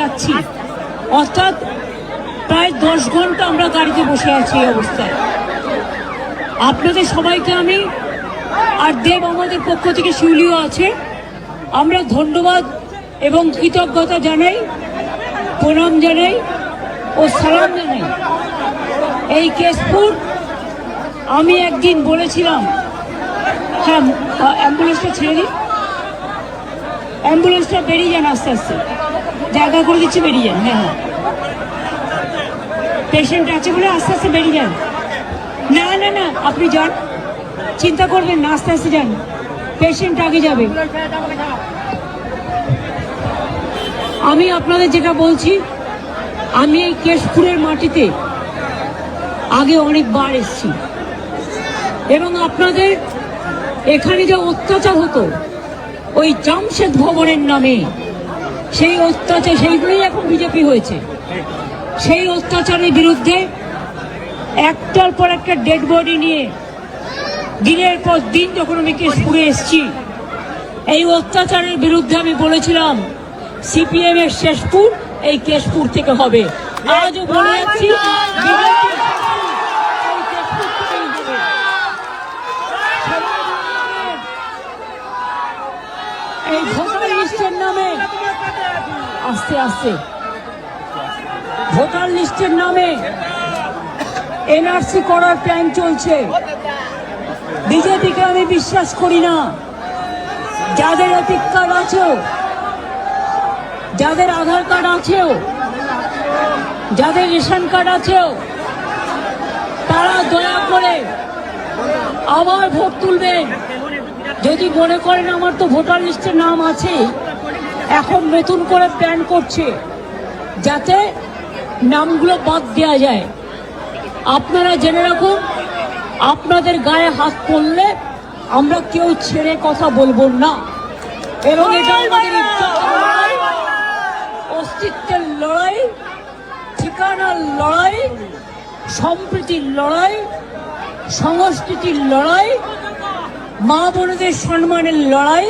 যাচ্ছি, অর্থাৎ প্রায় 10 ঘন্টা আমরা গাড়িতে বসে আছি এই অবস্থায়। আপনাদের সবাইকে আমি আর দেব আমাদের পক্ষ থেকে শিউলিও আছে, আমরা ধন্যবাদ এবং কৃতজ্ঞতা জানাই, প্রণাম জানাই ও সালাম জানাই। এই কেশপুর আমি একদিন বলেছিলাম, হ্যাঁ অ্যাম্বুলেন্সটা ছেড়ে দিন, অ্যাম্বুলেন্সটা বেরিয়ে যান, আস্তে আস্তে জায়গা করে দিচ্ছি, বেরিয়ে যান। হ্যাঁ হ্যাঁ, পেশেন্ট আছে বলে আস্তে আস্তে বেরিয়ে যান। না না না, আপনি যান, চিন্তা করবেন না, আস্তে আস্তে যান, পেশেন্ট আগে যাবে। আমি আপনাদের যেটা বলছি, আমি এই কেশপুরের মাটিতে আগে অনেকবার এসেছি এবং আপনাদের এখানে যে অত্যাচার হতো ওই জামশেদ ভবনের নামে, সেই অত্যাচার, সেইগুলোই এখন বিজেপি হয়েছে। সেই অত্যাচারের বিরুদ্ধে একটার পর একটা ডেড বডি নিয়ে দিনের পর দিন যখন আমি কেশপুরে এসেছি, এই অত্যাচারের বিরুদ্ধে আমি বলেছিলাম সিপিএম এর শেষপুর এই কেশপুর থেকে হবে। আজও বলে যাচ্ছি, এই ভোটার লিস্টের নামে আস্তে আস্তে ভোটার লিস্টের নামে এনআরসি করার প্ল্যান চলছে। বিজেপিকে আমি বিশ্বাস করি না। যাদের এপিক কার্ড আছে, যাদের আধার কার্ড আছে, যাদের রেশন কার্ড আছে, তারা দয়া করে আবার ভোট তুলবেন। যদি মনে করেন আমার তো ভোটার লিস্টের নাম আছে, এখন নতুন করে প্ল্যান করছে যাতে নামগুলো বাদ দেওয়া যায়। আপনারা জেনে রাখুন, আপনাদের গায়ে হাত পড়লে আমরা কেউ ছেড়ে কথা বলবো না, এবং এটা আমাদের লড়াই, অস্তিত্বের লড়াই, ঠিকানার লড়াই, সম্প্রীতির লড়াই, সংস্কৃতির লড়াই, মা বোনদের সম্মানের লড়াই,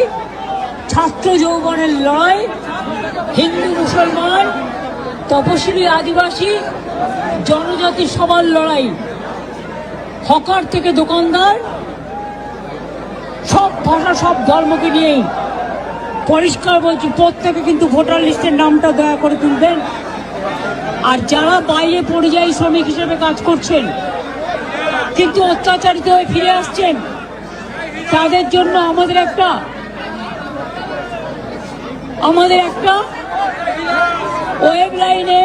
ছাত্র যৌবনের লড়াই, হিন্দু মুসলমান, তপশিলি আদিবাসী জনজাতি সবার লড়াই, হকার থেকে দোকানদার, সব ভাষা সব ধর্মকে নিয়েই। পরিষ্কার বলছি, প্রত্যেকে কিন্তু ভোটার লিস্টের নামটা দয়া করে তুলবেন। আর যারা বাইরে পরিযায়ী শ্রমিক হিসেবে কাজ করছেন কিন্তু অত্যাচারিত হয়ে ফিরে আসছেন, তাদের জন্য আমাদের একটা ওয়েব লাইনে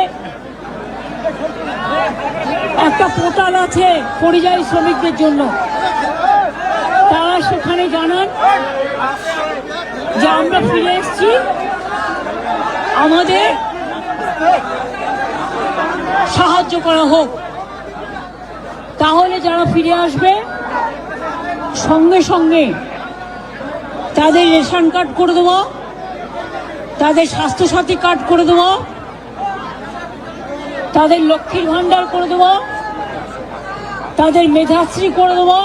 একটা পোর্টাল আছে পরিযায়ী শ্রমিকদের জন্য। তারা সেখানে জানান যে আমরা ফিরে এসেছি, আমাদের সাহায্য করা হোক। তাহলে যারা ফিরে আসবে সঙ্গে সঙ্গে তাদের রেশন কার্ড করে দেবো, তাদের স্বাস্থ্যসাথী কার্ড করে দেবো, তাদের লক্ষ্মীর ভান্ডার করে দেবো, তাদের মেধাশ্রী করে দেবো,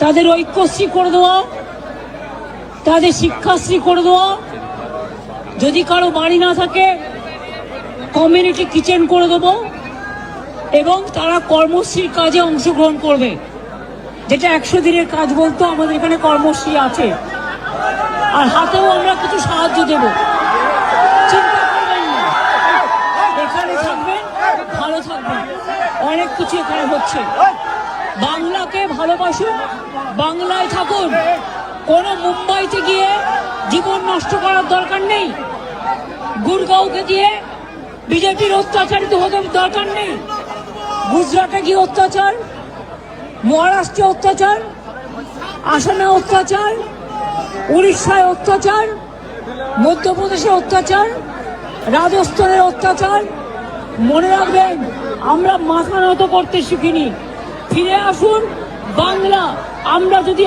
তাদের ঐক্যশ্রী করে দেবো, তাদের শিক্ষাশ্রী করে দেবো। যদি কারো বাড়ি না থাকে কমিউনিটি কিচেন করে দেবো, এবং তারা কর্মশ্রীর কাজে অংশগ্রহণ করবে, যেটা 100 দিনের কাজ বলতো, আমাদের এখানে কর্মশ্রী আছে। আর হাতেও আমরা কিছু সাহায্য দেব, চিন্তা করবেন না, এখানে থাকবেন, ভালো থাকবেন, অনেক কিছু এখানে হচ্ছে। বাংলাকে ভালোবাসুন, বাংলায় থাকুন, কোনো মুম্বাইতে গিয়ে জীবন নষ্ট করার দরকার নেই, গুরগাঁওকে দিয়ে বিজেপির অত্যাচারিত হতে দরকার নেই। গুজরাটে গিয়ে অত্যাচার, মহারাষ্ট্রে অত্যাচার, আসামে অত্যাচার, উড়িষ্যায় অত্যাচার, মধ্যপ্রদেশে অত্যাচার, রাজস্থানের অত্যাচার। মনে রাখবেন, আমরা মাথা নত করতে শিখিনি। ফিরে আসুন বাংলা, আমরা যদি